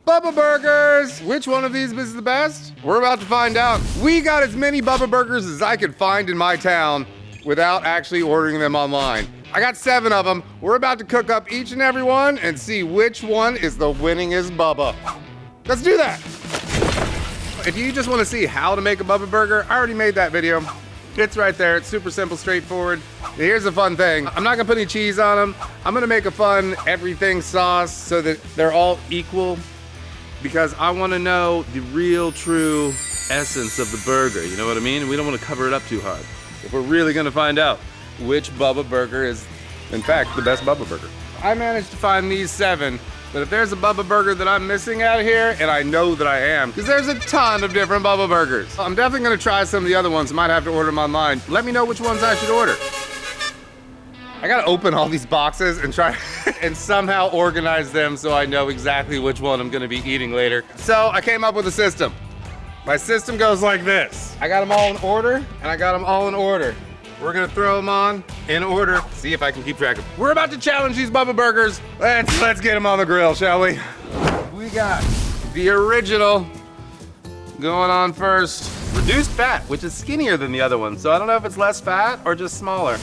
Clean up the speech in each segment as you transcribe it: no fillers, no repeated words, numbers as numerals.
Bubba Burgers! Which one of these is the best? We're about to find out. We got as many Bubba Burgers as I could find in my town without actually ordering them online. I got 7 of them. We're about to cook up each and every one and see which one is the winningest Bubba. Let's do that. If you just want to see how to make a Bubba Burger, I already made that video. It's right there. It's super simple, straightforward. Here's the fun thing. I'm not gonna put any cheese on them. I'm gonna make a fun everything sauce so that they're all equal, because I want to know the real, true essence of the burger. You know what I mean? We don't want to cover it up too hard. If we're really going to find out which Bubba Burger is, in fact, the best Bubba Burger. I managed to find these 7, but if there's a Bubba Burger that I'm missing out of here, and I know that I am, because there's a ton of different Bubba Burgers. I'm definitely going to try some of the other ones. I might have to order them online. Let me know which ones I should order. I gotta open all these boxes and try and somehow organize them so I know exactly which one I'm gonna be eating later. So I came up with a system. My system goes like this. I got them all in order, and I got them all in order. We're gonna throw them on in order, see if I can keep track of them. We're about to challenge these Bubba Burgers. Let's get them on the grill, shall we? We got the original going on first. Reduced fat, which is skinnier than the other one, so I don't know if it's less fat or just smaller.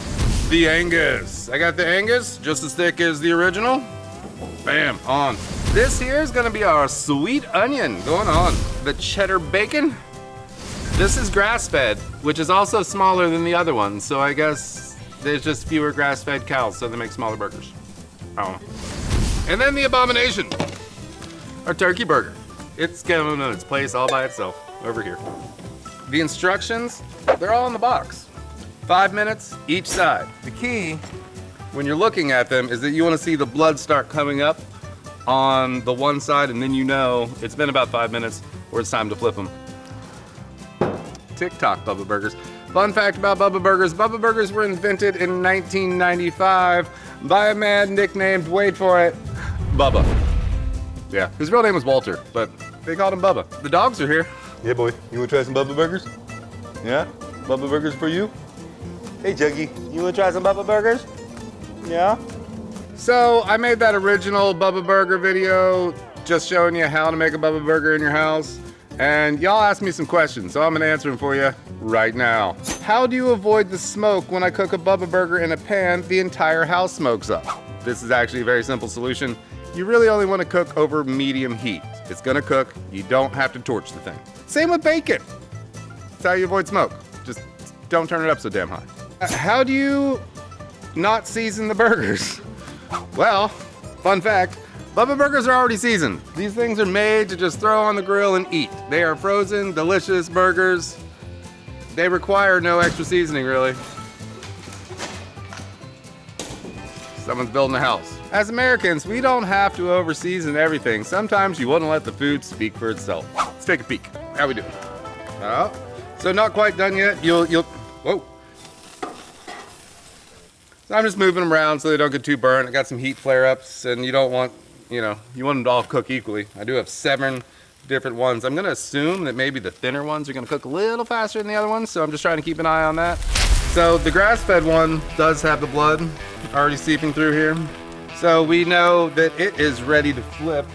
The Angus. I got the Angus, just as thick as the original. Bam, on. This here is gonna be our sweet onion going on. The cheddar bacon. This is grass-fed, which is also smaller than the other one, so I guess there's just fewer grass-fed cows, so they make smaller burgers. I don't know. And then the abomination, our turkey burger. It's going in its place all by itself, over here. The instructions, they're all in the box. 5 minutes each side. The key, when you're looking at them, is that you want to see the blood start coming up on the one side, and then you know it's been about 5 minutes or it's time to flip them. TikTok Bubba Burgers. Fun fact about Bubba Burgers were invented in 1995 by a man nicknamed, wait for it, Bubba. Yeah, his real name was Walter, but they called him Bubba. The dogs are here. Yeah, boy, you wanna try some Bubba Burgers? Yeah? Bubba Burgers for you? Hey, Juggy, you wanna try some Bubba Burgers? Yeah? So I made that original Bubba Burger video just showing you how to make a Bubba Burger in your house. And y'all asked me some questions, so I'm gonna answer them for you right now. How do you avoid the smoke when I cook a Bubba Burger in a pan the entire house smokes up? This is actually a very simple solution. You really only wanna cook over medium heat. It's gonna cook, you don't have to torch the thing. Same with bacon. That's how you avoid smoke. Just don't turn it up so damn high. How do you not season the burgers? Well, fun fact, Bubba Burgers are already seasoned. These things are made to just throw on the grill and eat. They are frozen, delicious burgers. They require no extra seasoning, really. Someone's building a house. As Americans, we don't have to over-season everything. Sometimes you want to let the food speak for itself. Let's take a peek. How we doing? Oh, so not quite done yet. Whoa. So I'm just moving them around so they don't get too burnt. I got some heat flare-ups, and you don't want, you want them to all cook equally. I do have 7 different ones. I'm gonna assume that maybe the thinner ones are gonna cook a little faster than the other ones, so I'm just trying to keep an eye on that. So the grass-fed one does have the blood already seeping through here. So we know that it is ready to flip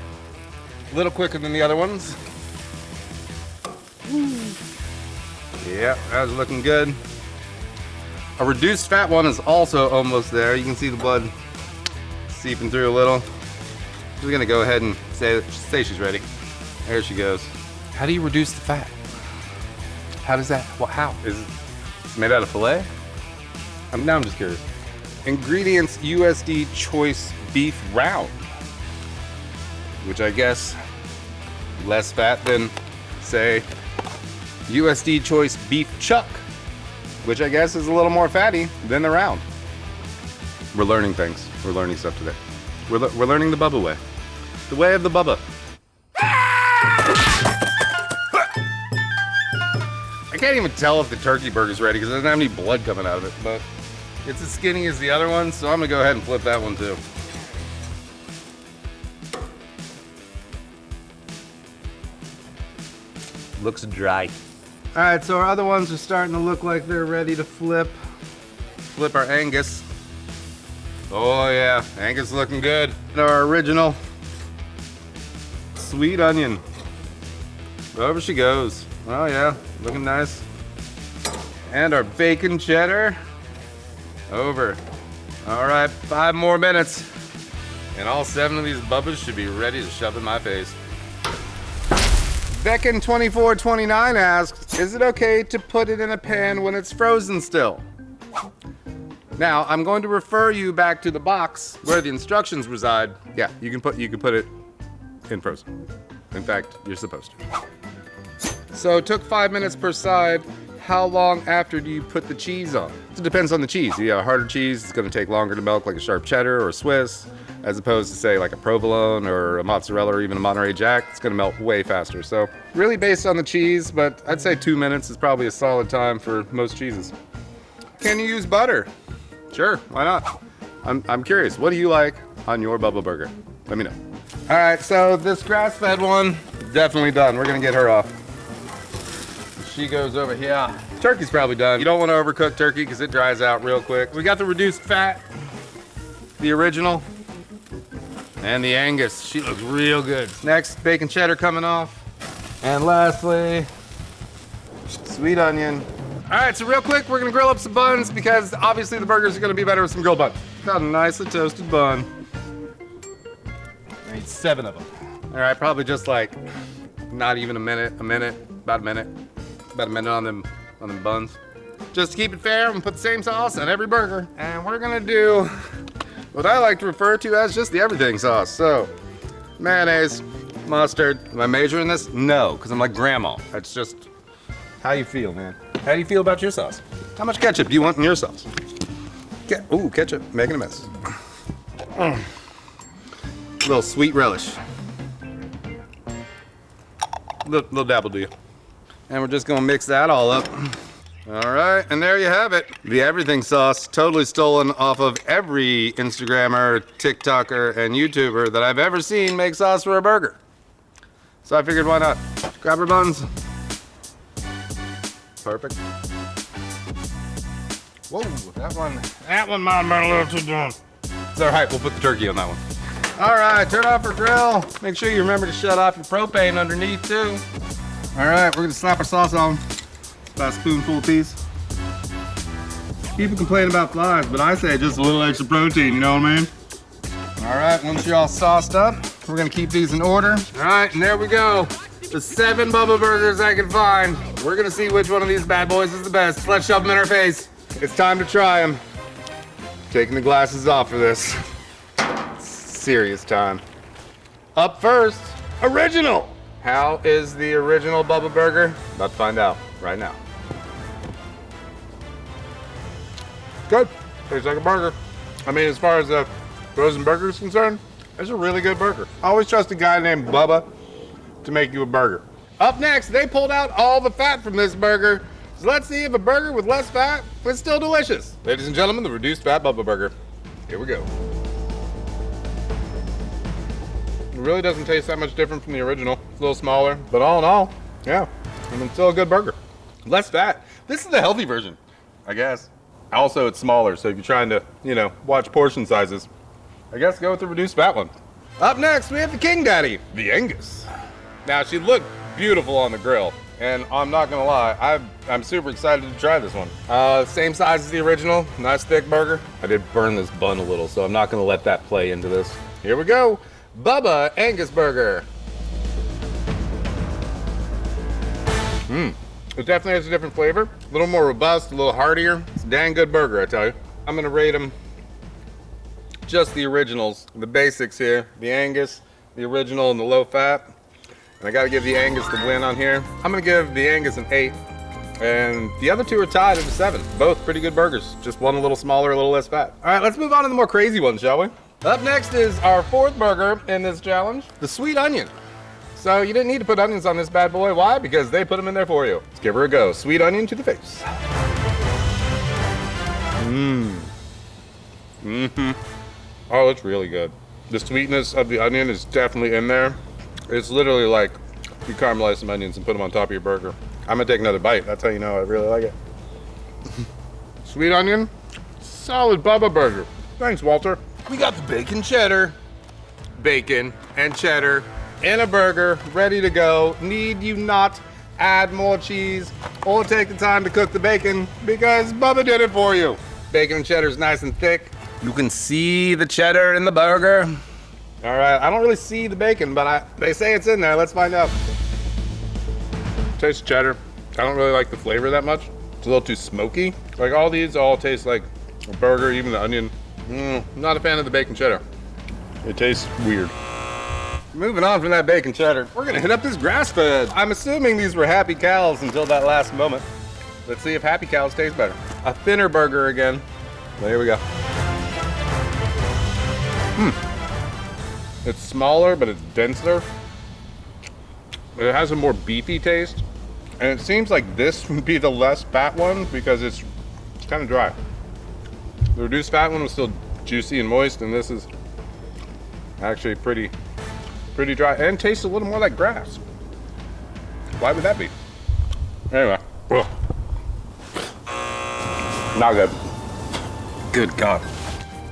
a little quicker than the other ones. Yeah, that was looking good. A reduced fat one is also almost there. You can see the blood seeping through a little. Just gonna go ahead and say she's ready. There she goes. How do you reduce the fat? How does that, how? Is it made out of filet? Now I'm just curious. Ingredients: USD choice beef round, which I guess less fat than, say, USD choice beef chuck, which I guess is a little more fatty than the round. We're learning things. We're learning stuff today. We're learning the Bubba way. The way of the Bubba. I can't even tell if the turkey burger's ready because it doesn't have any blood coming out of it, but it's as skinny as the other one, so I'm gonna go ahead and flip that one too. Looks dry. All right, so our other ones are starting to look like they're ready to flip. Flip our Angus. Oh yeah, Angus looking good. And our original sweet onion. Over she goes. Oh yeah, looking nice. And our bacon cheddar. Over. All right, 5 more minutes. And all 7 of these Bubbas should be ready to shove in my face. Beckon2429 asks, is it okay to put it in a pan when it's frozen still? Now, I'm going to refer you back to the box where the instructions reside. Yeah, you can put it in frozen. In fact, you're supposed to. So it took 5 minutes per side. How long after do you put the cheese on? It depends on the cheese. You have a harder cheese, it's gonna take longer to melt, like a sharp cheddar or a Swiss, as opposed to say like a provolone or a mozzarella or even a Monterey Jack. It's gonna melt way faster. So really based on the cheese, but I'd say 2 minutes is probably a solid time for most cheeses. Can you use butter? Sure, why not? I'm curious, what do you like on your Bubba Burger? Let me know. All right, so this grass-fed one, definitely done. We're gonna get her off. She goes over here. Turkey's probably done. You don't want to overcook turkey because it dries out real quick. We got the reduced fat, the original, and the Angus. She looks real good. Next, bacon cheddar coming off. And lastly, sweet onion. All right, so real quick, we're gonna grill up some buns because obviously the burgers are gonna be better with some grilled buns. Got a nicely toasted bun. I need 7 of them. All right, probably just like not even a minute, about a minute. About a minute on them buns. Just to keep it fair, I'm gonna put the same sauce on every burger. And we're gonna do what I like to refer to as just the everything sauce. So, mayonnaise, mustard. Am I measuring this? No, because I'm like grandma. That's just how you feel, man. How do you feel about your sauce? How much ketchup do you want in your sauce? Ooh, ketchup, making a mess. A little sweet relish. Little dab will do you. And we're just gonna mix that all up. All right, and there you have it. The everything sauce, totally stolen off of every Instagrammer, TikToker, and YouTuber that I've ever seen make sauce for a burger. So I figured, why not? Grab our buns. Perfect. Whoa, that one might have been a little too done. It's all right, we'll put the turkey on that one. All right, turn off our grill. Make sure you remember to shut off your propane underneath too. All right, we're gonna slap our sauce on. About a spoonful apiece. People complain about flies, but I say just a little extra protein, you know what I mean? All right, once you're all sauced up, we're gonna keep these in order. All right, and there we go. The 7 Bubba Burgers I can find. We're gonna see which one of these bad boys is the best. Let's shove them in our face. It's time to try them. Taking the glasses off for this. Serious time. Up first, original. How is the original Bubba Burger? About to find out right now. Good. Tastes like a burger. I mean, as far as the frozen burger is concerned, it's a really good burger. I always trust a guy named Bubba to make you a burger. Up next, they pulled out all the fat from this burger. So let's see if a burger with less fat is still delicious. Ladies and gentlemen, the reduced fat Bubba Burger. Here we go. It really doesn't taste that much different from the original. It's a little smaller, but all in all, yeah, I mean, still a good burger. Less fat. This is the healthy version, I guess. Also, it's smaller, so if you're trying to, you know, watch portion sizes, I guess go with the reduced fat one. Up next, we have the King Daddy, the Angus. Now, she looked beautiful on the grill, and I'm not gonna lie, I'm super excited to try this one. Same size as the original, nice thick burger. I did burn this bun a little, so I'm not gonna let that play into this. Here we go. Bubba Angus Burger. It definitely has a different flavor. A little more robust, a little heartier. It's a dang good burger, I tell you. I'm gonna rate them just the originals, the basics here. The Angus, the original, and the low fat. And I gotta give the Angus the win on here. I'm gonna give the Angus an 8. And the other 2 are tied at a 7. Both pretty good burgers. Just one a little smaller, a little less fat. All right, let's move on to the more crazy ones, shall we? Up next is our 4th burger in this challenge, the sweet onion. So you didn't need to put onions on this bad boy. Why? Because they put them in there for you. Let's give her a go. Sweet onion to the face. Oh, it's really good. The sweetness of the onion is definitely in there. It's literally like you caramelize some onions and put them on top of your burger. I'm gonna take another bite. That's how you know I really like it. Sweet onion, solid Bubba Burger. Thanks, Walter. We got the bacon cheddar, bacon and cheddar in a burger, ready to go. Need you not add more cheese or take the time to cook the bacon because Bubba did it for you. Bacon and cheddar is nice and thick. You can see the cheddar in the burger. All right, I don't really see the bacon, but they say it's in there. Let's find out. Taste cheddar. I don't really like the flavor that much. It's a little too smoky. Like all these all taste like a burger, even the onion. Not a fan of the bacon cheddar. It tastes weird. Moving on from that bacon cheddar, we're gonna hit up this grass fed. I'm assuming these were Happy Cows until that last moment. Let's see if Happy Cows taste better. A thinner burger again. Well, here we go. It's smaller, but it's denser. It has a more beefy taste. And it seems like this would be the less fat one because it's kind of dry. The reduced fat one was still juicy and moist, and this is actually pretty dry and tastes a little more like grass. Why would that be? Anyway, ugh. Not good. Good God.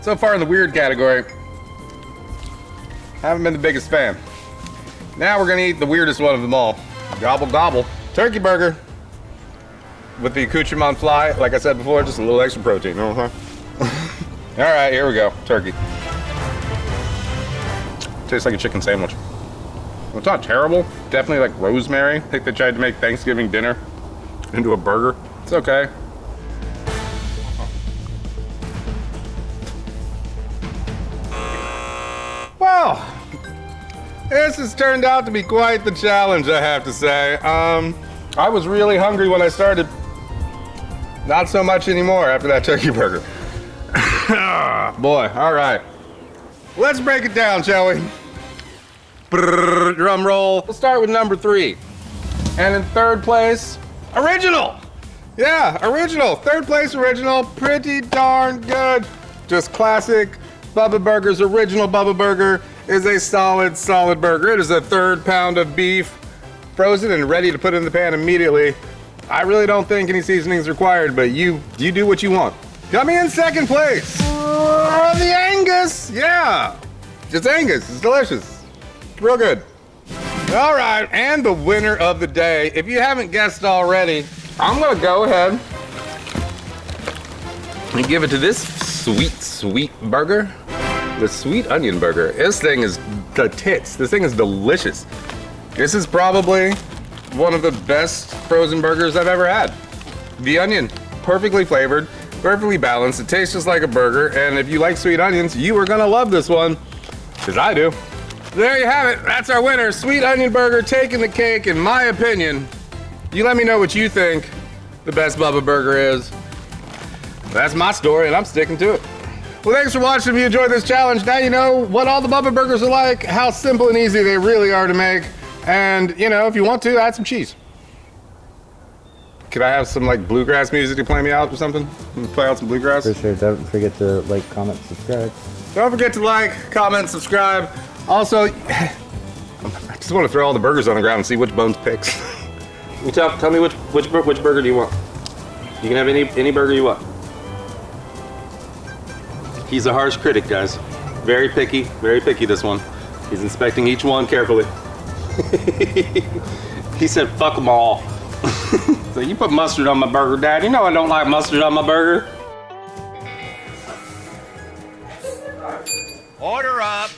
So far in the weird category, haven't been the biggest fan. Now we're gonna eat the weirdest one of them all. Gobble gobble. Turkey burger with the accoutrement fly. Like I said before, just a little extra protein. All right, here we go. Turkey. Tastes like a chicken sandwich. It's not terrible. Definitely like rosemary. I think they tried to make Thanksgiving dinner into a burger. It's okay. Well, this has turned out to be quite the challenge, I have to say. I was really hungry when I started. Not so much anymore after that turkey burger. Boy, all right. Let's break it down, shall we? Brrr, drum roll. We'll start with number 3. And in third place, original. Yeah, original. Third place, original. Pretty darn good. Just classic Bubba Burgers. Original Bubba Burger is a solid burger. It is a 1/3 pound of beef, frozen and ready to put in the pan immediately. I really don't think any seasoning is required, but you do what you want. Coming in second place, the Angus. Yeah, it's Angus. It's delicious. It's real good. All right, and the winner of the day. If you haven't guessed already, I'm gonna go ahead and give it to this sweet burger. The sweet onion burger. This thing is the tits. This thing is delicious. This is probably one of the best frozen burgers I've ever had. The onion, perfectly flavored, perfectly balanced. It tastes just like a burger, and if you like sweet onions, you are gonna love this one, because I do. There you have it. That's our winner. Sweet onion burger taking the cake, in my opinion. You let me know what you think the best Bubba Burger is. That's my story, and I'm sticking to it. Well, thanks for watching. If you enjoyed this challenge, now you know what all the Bubba Burgers are like, how simple and easy they really are to make. And, you know, if you want to, add some cheese. Could I have some, like, bluegrass music to play me out or something? Play out some bluegrass? For sure. Don't forget to like, comment, subscribe. Don't forget to like, comment, subscribe. Also, I just want to throw all the burgers on the ground and see which Bones picks. Tell me which burger do you want? You can have any burger you want. He's a harsh critic, guys. Very picky, this one. He's inspecting each one carefully. He said, fuck them all. So you put mustard on my burger, Dad. You know I don't like mustard on my burger. Order up.